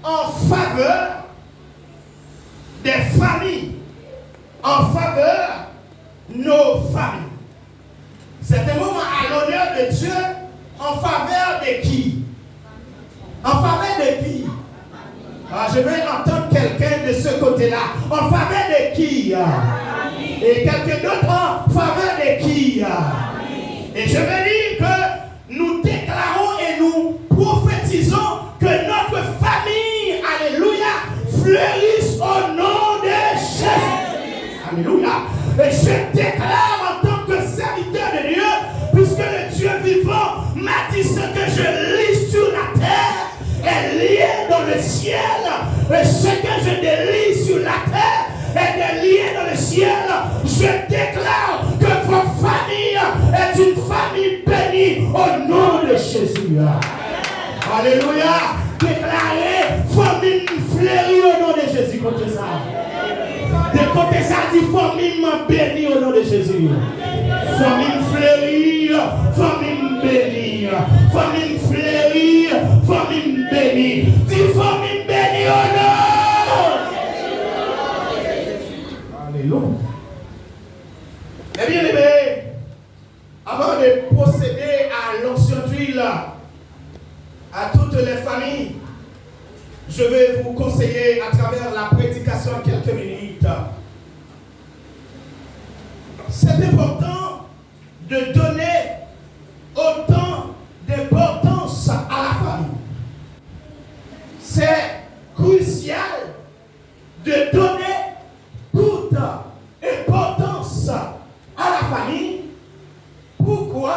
en faveur des familles, en faveur de nos familles. C'est un moment à l'honneur de Dieu en faveur de qui? En faveur de qui? Je vais entendre quelqu'un de ce côté-là. En faveur de qui? Et quelqu'un d'autre en faveur de qui? Et je veux dire que nous déclarons et nous prophétisons que notre famille, alléluia, fleurisse au nom de Jésus. Alléluia. Et je déclare en tant que serviteur de Dieu, puisque le Dieu vivant m'a dit ce que je lis sur la terre est lié dans le ciel. Et ce que je délie sur la terre est lié dans le ciel. Je déclare que votre famille est une famille bénie au nom de Jésus. Alléluia. Déclarez famille fleurie au nom de Jésus. Côté ça. De côté ça dit famille bénie au nom de Jésus. Famille fleurie, famille bénie. Famille fleurie, famille bénie. Dis famille bénie au nom. Alléluia. Eh bien, aimés, avant de procéder à l'onction d'huile à toutes les familles, je vais vous conseiller à travers la prédication quelques minutes. C'est important de donner autant d'importance à la famille. C'est crucial de donner toute importance à la famille. Pourquoi?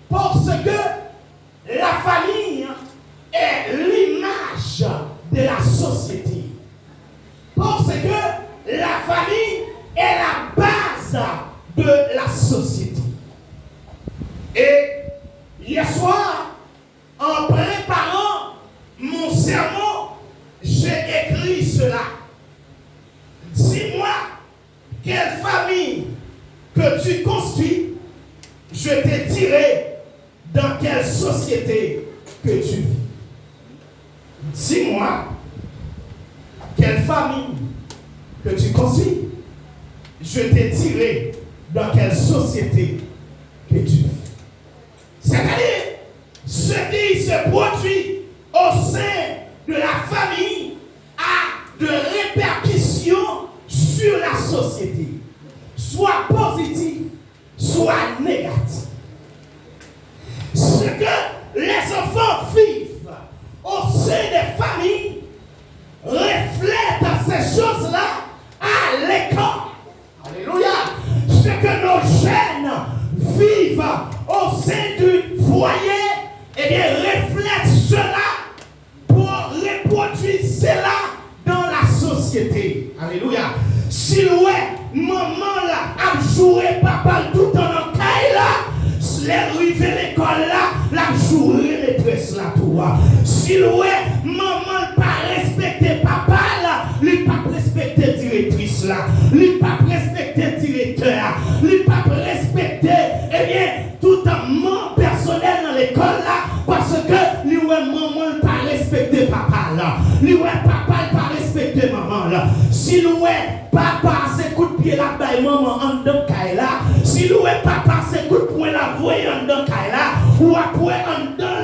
Parce que la famille est l'image de la société. Parce que la famille est la base de la société. Et hier soir, en préparant mon sermon, j'ai écrit cela. Dis-moi, quelle famille que tu construis, je te dirai dans quelle société que tu vis. Dis-moi, quelle famille que tu construis, je te dirai dans quelle société que tu vis. C'est-à-dire, ce qui se produit au sein de la famille a de répercussions sur la société, soit positives, soit négatives. Ce que les enfants vivent au sein des familles reflète ces choses-là à l'école. Alléluia. Ce que nos jeunes vivent au sein du foyer, eh bien, reflète cela pour reproduire cela dans la société. Alléluia. Si ouais, maman là a joué papa tout en caille là, les rives l'école là, la jouer maîtresse là toi. Si ouais, maman pas respecter papa là, lui pas respecter directrice là, lui pas respecter directeur, lui pas respecter, eh bien, tout un membre personnel dans l'école là, parce que lui ouais, maman pas respecter papa là, lui ouais, papa pas respecter maman là. Si lui ouais, papa c'est coup de pied là, bah maman en dedans caille là, si lui ouais, papa c'est coup de poing là, voyez en dedans caille là, ou après en dedans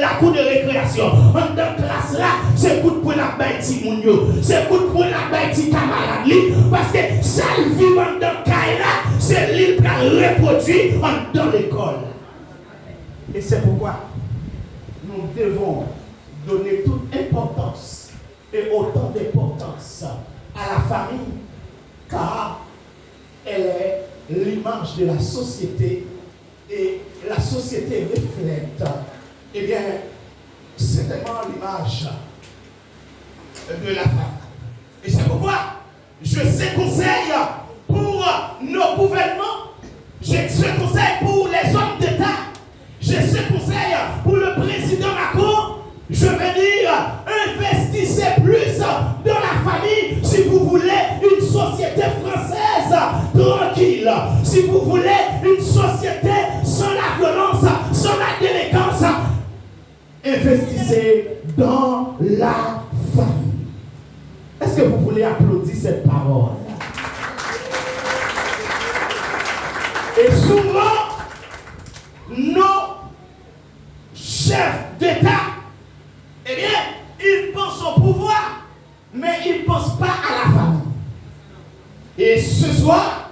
la cour de récréation, en dedans classe là, c'est coup de poing là, bah ti mounio, c'est coup de poing là, bah ti camarade li, parce que ça vit en dedans caille là, c'est lui qui a reproduit en dedans l'école. Et c'est pourquoi nous devons donner toute importance et autant d'importance à la famille, car elle est l'image de la société et la société reflète, eh bien, certainement l'image de la femme. Et c'est pourquoi je sais conseil pour nos gouvernements, je sais conseil pour les hommes d'État, je sais conseil pour le président Macron. Je veux dire, investissez plus dans la famille si vous voulez une société française tranquille. Si vous voulez une société sans la violence, sans la délinquance, investissez dans la famille. Est-ce que vous voulez applaudir cette parole? Et souvent, nos chefs d'État, eh bien, ils pensent au pouvoir, mais ils ne pensent pas à la famille. Et ce soir,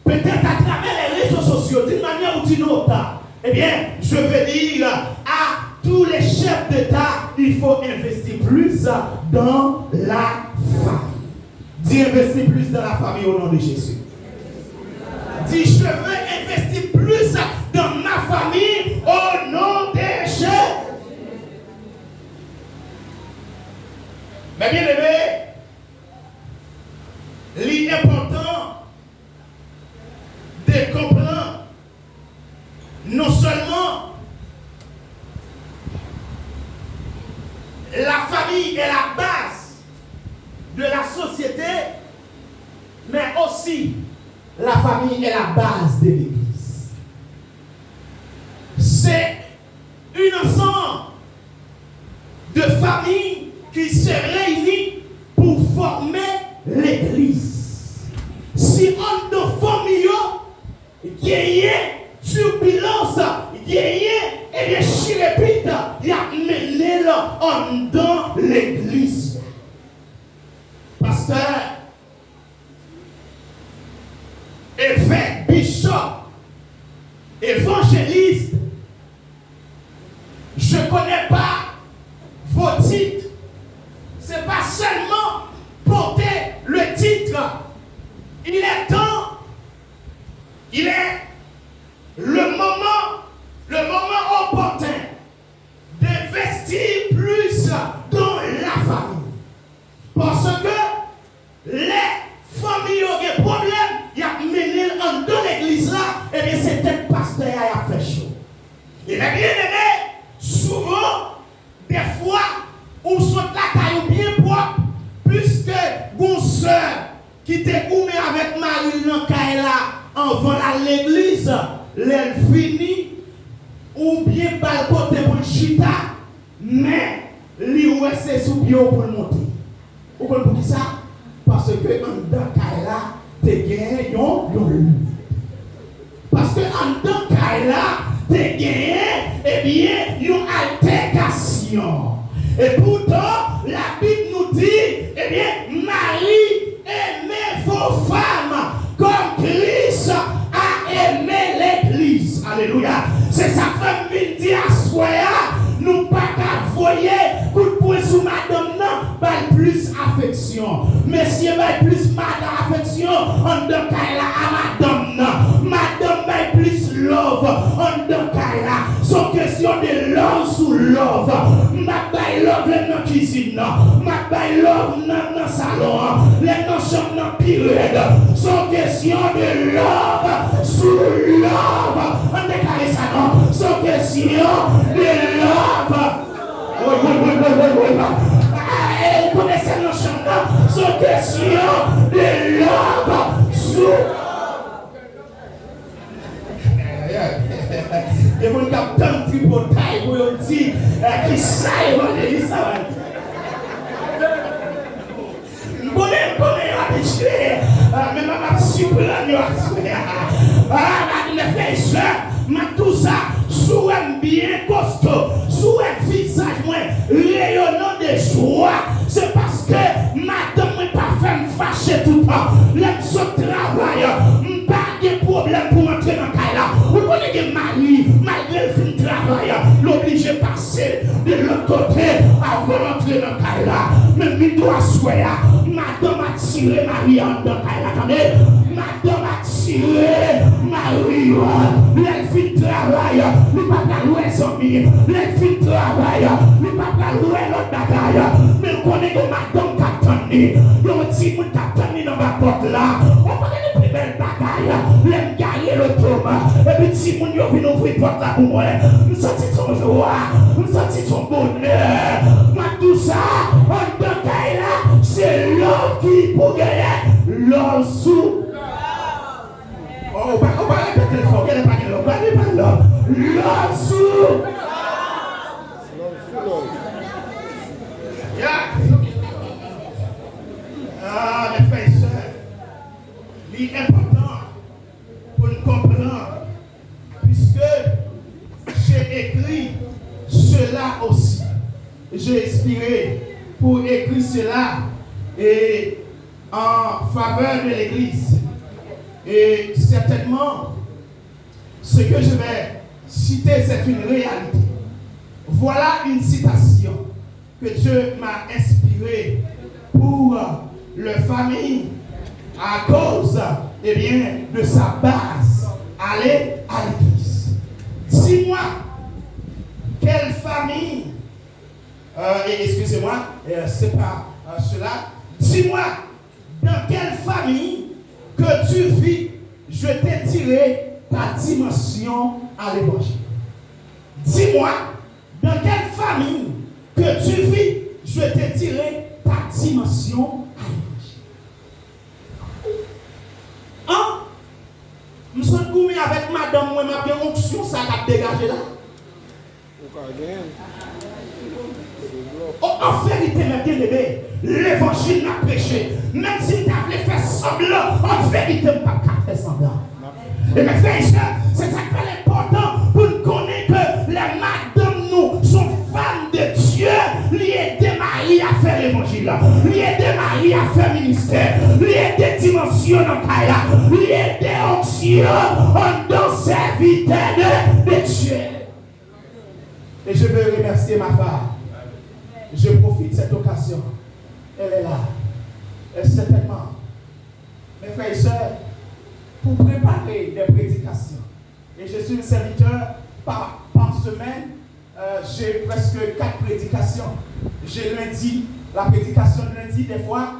peut-être à travers les réseaux sociaux, d'une manière ou d'une autre, eh bien, je veux dire à tous les chefs d'État, il faut investir plus dans la famille. Dis investir plus dans la famille au nom de Jésus. Dis je veux investir plus dans ma famille au nom de Jésus. Mais bien aimé, l'important de comprendre non seulement la famille est la base de la société, mais aussi la famille est la base de l'Église. C'est une ensemble de familles qui se réunissent pour former l'Église. Si on de famille, il y a turbulence, il y a et bien chirépite, il y a mené dans l'Église. Pasteur, évêque, bishop, évangéliste, je ne connais pas vos titres. Ce n'est pas seulement porter le titre. Il est temps, il est le moment opportun d'investir plus dans la famille. Parce que les familles ont des problèmes, il y a mené dans l'église là, et bien c'est peut-être pasteur qui a fait chaud. Et bien aimé, souvent, des fois, on saute la caille bien propre, puisque une soeur qui te goumé avec Marie dans la caille là, avant l'église, elle finit, ou bien par le côté pour le chita, mais lui c'est sous pied pour le monter. Vous comprenez pour qui ça? Parce que en dans Kaila, tu gagnes yon. Parce que en dans Kaila, tu gagnes, eh bien, une altercation. Et pourtant, la Bible nous dit, eh bien, Marie, aimez vos femmes comme Christ a aimé l'Église. Alléluia. C'est sa femme qui dit à Soya, nous pas qu'à voyer, coup de poing sous madame, non, pas plus affection. Messieurs, pas plus madame affection, on donne à madame, non. Madame, pas plus love, on donne à son question de love sous love. Ma baille love, les non cuisine, ma baille love, non salon, les non chambre, non pire. Son question de love sous love. On décale ça, non. Son question de love. Oui. Vous connaissez nos chants, son question de love sous. Il y a un capitaine tripotaille pour dire qui ça est ça va. Bonnet habitué, mais ma surprenant. Les frères et sœurs, tout ça, sous un bien costaud, sous un visage rayonnant de joie, c'est parce que madame n'est pas fait me fâcher tout le temps. L'aime son travail, pas de problème pour entrer dans le cas là. Vous connaissez que Marie, malgré le fin de travail, l'oblige de passer de l'autre côté avant d'entrer dans le cas là. Mais il doit souhaiter, madame a tiré Marie en dans le cas là. Attendez, madame a tiré Marie, elle fait le travail, il ne va pas louer son amis, elle fait le travail, il ne va pas louer l'autre bagaille. Mais on connaît que madame t'a tenu, il y a un petit monde t'a tenu dans ma porte là. On connaît les plus belles bagailles, l'aime gagner le tour. Et puis si mon yo vient ouvrir porte là pour moi, nous sentons son joie, nous sentons son bonheur. Moi tout ça, en tant là, c'est l'homme qui pour gagner l'homme sous. Oh, on va répéter le fort, qu'elle n'est pas l'homme, on va répéter l'homme sous. j'ai inspiré pour écrire cela et en faveur de l'Église. Et certainement, ce que je vais citer, c'est une réalité. Voilà une citation que Dieu m'a inspirée pour la famille à cause de sa base. Aller à l'église. Dis-moi, quelle famille, excusez-moi, c'est pas cela. Dis-moi, dans quelle famille que tu vis, je t'ai tiré ta dimension à l'évangile. Dis-moi, dans quelle famille que tu vis, je t'ai tiré ta dimension à l'évangile. Hein? Je suis gourmé avec madame, moi, ma bien onction, ça a dégagé là. Oh, en vérité, mes bien-aimés, l'évangile n'a péché. Même si tu avais fait semblant, en vérité, je ne peux pas faire semblant. Et mes frères et sœurs, c'est ça qui est important pour nous connaître que les madames, nous, sont femmes de Dieu. Lui aider Marie à faire l'évangile. Lui aider Marie à faire ministère. Lui aider dimension dans Kaya. Lui aider onction dans serviteur de Dieu. Et je veux remercier ma femme. Je profite de cette occasion. Elle est là. Elle certainement. Mes frères et sœurs, pour préparer des prédications. Et je suis un serviteur par semaine. J'ai presque 4 prédications. J'ai lundi, la prédication de lundi, des fois,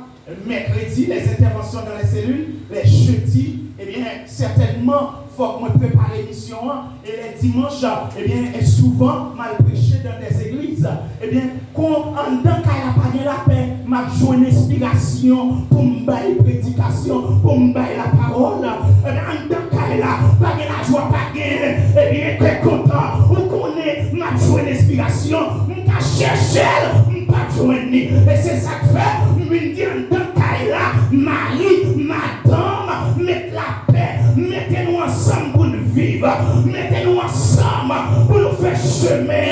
mercredi, les interventions dans les cellules, les jeudis, certainement, il faut que je prépare l'émission. Et les dimanches, et souvent, mal prêché dans des églises. Quand en tant qu'il n'y a pas de la paix, je joue une inspiration pour me faire une prédication, pour me faire la parole. En tant qu'il n'y a pas de la joie, pas de très content. Vous connaissez, je joue une inspiration, je cherche, je joue une. Et c'est ça que fait, je me dis en tant qu'il y a Marie, madame, mettez la paix, mettez-nous ensemble pour nous vivre, mettez-nous ensemble pour nous faire chemin.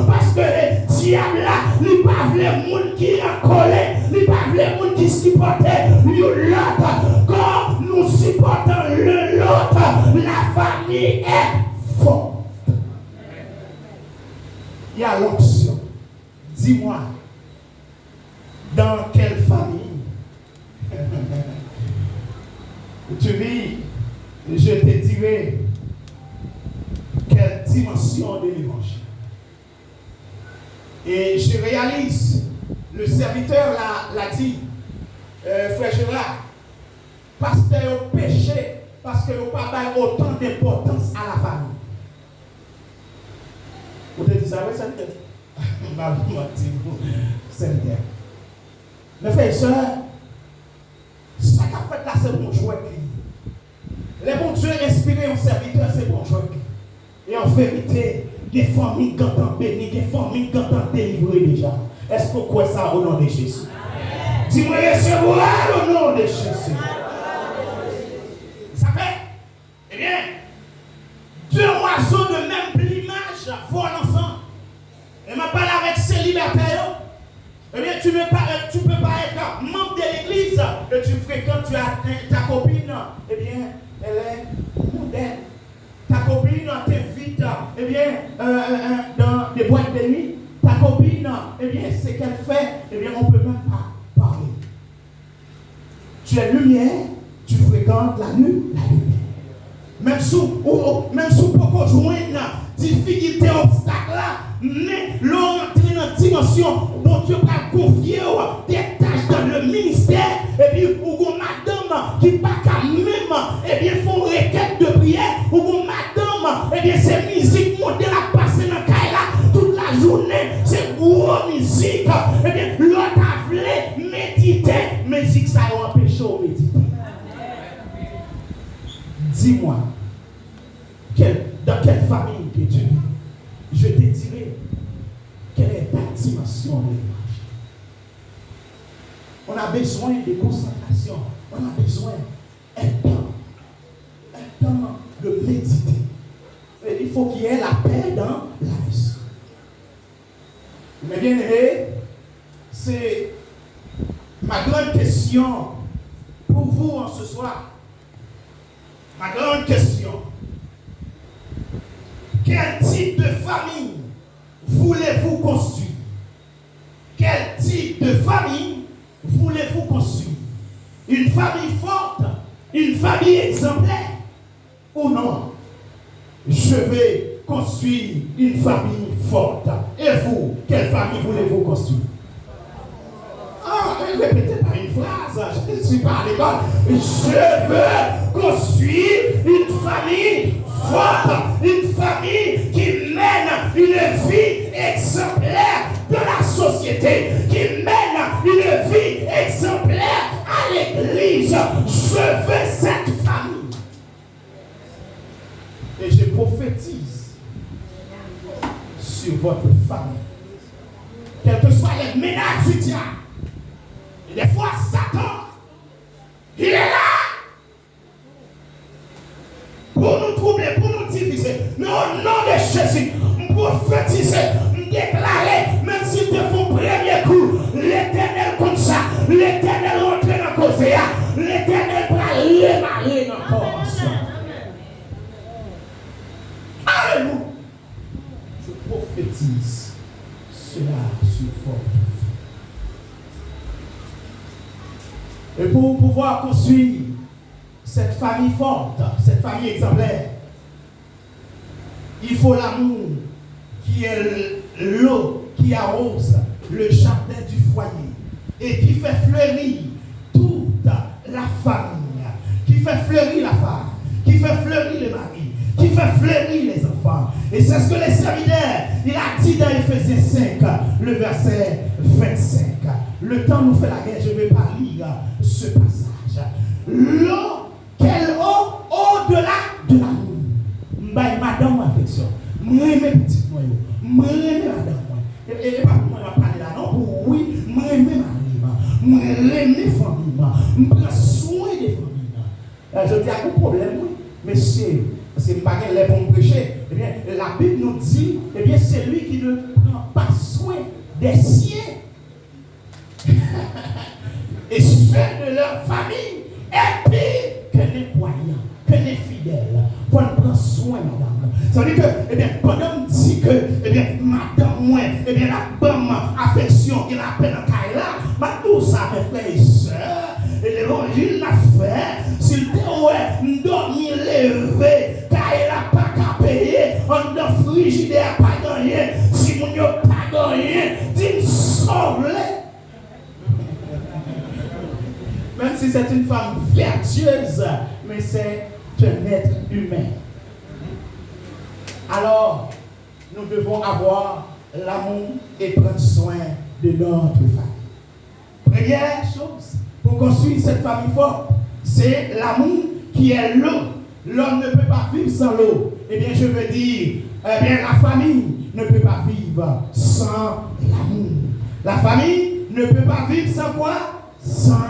Parce que le diable là, il n'y a pas les gens qui sont collés, il n'y a pas les gens qui supportent l'autre. Quand nous supportons l'autre, la famille est forte. Il y a l'option. Dis-moi, dans quelle famille tu vis, je te dirai quelle dimension de l'évangile. Et je réalise, le serviteur l'a dit, frère Gérard, pasteur au péché, parce que nous n'avons pas autant d'importance à la famille. Vous te dites ça, oui, serviteur? Serviteur. Mes frères et sœurs, ça qu'a fait là, c'est bon jouet. Les bons Dieu inspirés en serviteur, c'est bon jouet. Et en vérité, des familles qui ont béni, des familles qui ont délivré déjà. Est-ce que vous croyez ça au nom de Jésus? Dis-moi, recevoir au nom de Jésus. Ça fait, deux oiseaux de même plumage volent ensemble. Et m'a parlé avec célibataires. Tu ne peux pas être membre de l'église que tu fréquentes, tu as ta copine, elle est moderne. Ta copine t'invite, dans des boîtes de nuit. Ta copine, ce qu'elle fait, on ne peut même pas parler. Tu es lumière, tu fréquentes la nuit, la lumière. Même sous beaucoup joindre difficulté, obstacle là, mais l'entrer dans la dimension dont Dieu va confier des tâches dans le ministère, et puis ou madame qui pas qu'à même, font requête de prière, ou madame, c'est musique modèle à passer dans le caille là, toute la journée, c'est gros musique, l'autre a voulu méditer, musique ça a empêché de méditer. Dis-moi, dans quelle famille que tu vis, je te dirai quelle est ta dimension de l'évangile. On a besoin de concentration, on a besoin d'un temps de méditer. Et il faut qu'il y ait la paix dans la maison. Mes bien-aimés, c'est ma grande question pour vous en ce soir. Ma grande question. Quel type de famille voulez-vous construire? Quel type de famille voulez-vous construire? Une famille forte, une famille exemplaire ou non? Je vais construire une famille forte. Et vous, quelle famille voulez-vous construire? Ah, répétez pas une phrase, je ne suis pas à l'école. Je veux construire une famille forte, une famille qui mène une vie exemplaire de la société, qui mène une vie exemplaire à l'église. Je veux cette famille. Et je prophétise sur votre famille. Quelles que soient les menaces du diable. Et des fois, Satan, il est là pour nous troubler, pour nous diviser. Mais au nom de Jésus, je prophétise, je déclare, même si tu fais un premier coup, l'Éternel comme ça, l'Éternel rentre dans la cause, l'Éternel va démarrer encore. Alléluia. Je prophétise cela sur votre vie. Et pour pouvoir construire cette famille forte, cette famille exemplaire, il faut l'amour qui est l'eau qui arrose le jardin du foyer et qui fait fleurir toute la famille, qui fait fleurir la femme, qui fait fleurir le mari, qui fait fleurir les enfants. Et c'est ce que les serviteurs, il a dit dans Ephésiens 5, le verset 25. Le temps nous fait la guerre, je ne vais pas lire ce passage. L'eau, quelle eau au-delà de l'amour. Madame, ma affection. Moi, mes petites noyaux. Moi, mes madame. Et pas pour moi, je parler là, non, pour oui, moi, mes maris. Moi, mes familles. Je prends soin des familles. Je dis, à un problème, oui. Mais c'est, parce que je ne sais pas les bons prêcher. Eh bien, la Bible nous dit, eh bien, c'est lui qui ne prend pas soin des siens. Et ceux de leur famille est pire que les croyants, que les fidèles. Pour prendre soin, madame. Ça veut dire que, eh bien, pendant qu'on dit que, eh bien, madame, moi, eh bien, la bonne affection, il a peine en Kaila, mais tout ça, mes frères et sœurs, et l'évangile l'a fait, s'il te ouais, dormir levé, Kaila pas qu'à payer, on ne frigidaire pas gagné, si mon n'a pas gagné, dis-moi sauve-le. Même si c'est une femme vertueuse, mais c'est un être humain. Alors, nous devons avoir l'amour et prendre soin de notre famille. Première chose, pour construire cette famille forte, c'est l'amour qui est l'eau. L'homme ne peut pas vivre sans l'eau. Eh bien, je veux dire, eh bien, la famille ne peut pas vivre sans l'amour. La famille ne peut pas vivre sans quoi? Sans.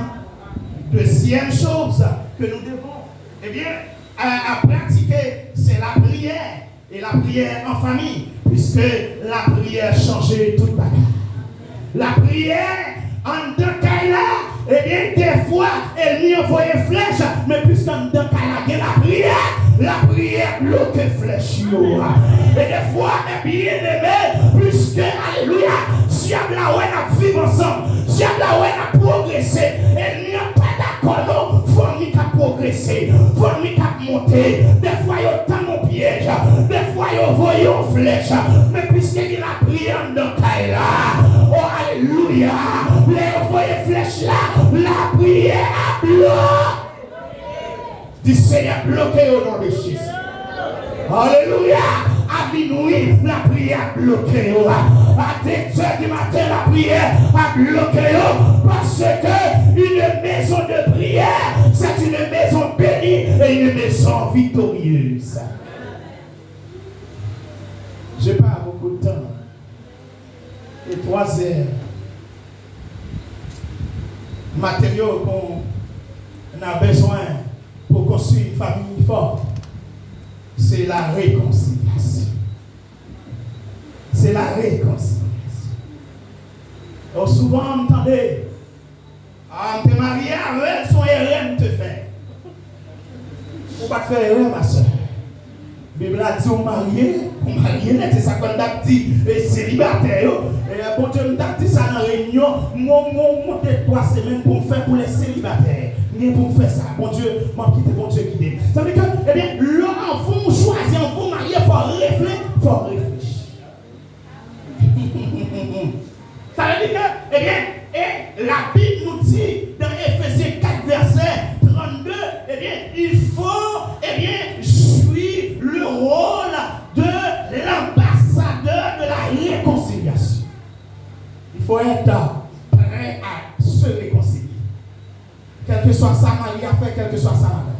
Deuxième chose que nous devons, eh bien, à pratiquer, c'est la prière. Et la prière en famille, puisque la prière changeait toute bagarre. La prière en deux cas là, eh bien, des fois, elle lui envoyait flèche, mais puisqu'en deux cas là, la prière bloque flèche. Et des fois, eh bien, aimé, puisque, alléluia, diable là où on a vivre ensemble, diable là où on a progressé, elle n'y a pas d'accord, non, faut m'y progresser, faut m'y monter. Des fois, il y a tant mon piège, des fois, il y a envoyé une flèche, mais puisqu'il a prié en deux cas là, oh, alléluia, les envoyé flèche là, la prière a bloqué. Dis Seigneur, bloqué au nom de Jésus. Alléluia. À minuit, la prière a bloqué. À 10h du matin, la prière a bloqué. Parce que une maison de prière, c'est une maison bénie et une maison victorieuse. Je n'ai pas beaucoup de temps. Et 3 heures. Matériaux qu'on a besoin pour construire une famille forte, c'est la réconciliation. C'est la réconciliation. Souvent, entendez, te marier avec son RM te fait. Ou pas faire erreur, ma soeur. La Bible a dit, on marié, c'est ça qu'on a dit, célibataire. Et bon Dieu, m'a dit ça dans la réunion, moi, 3 semaines pour me faire pour les célibataires. Mais pour me faire ça, bon Dieu, m'a quitté, bon Dieu qui dit. Ça veut dire que, eh bien, l'enfant choisir, l'enfant marié, il faut réfléchir. Ça veut dire que, eh bien, et la Bible nous dit dans Éphésiens 4, verset 32, eh bien, il faut, eh bien, jouir le rôle de l'ambassadeur de la réconciliation. Il faut être prêt à se réconcilier. Quel que soit sa mari à faire, quel que soit sa madame.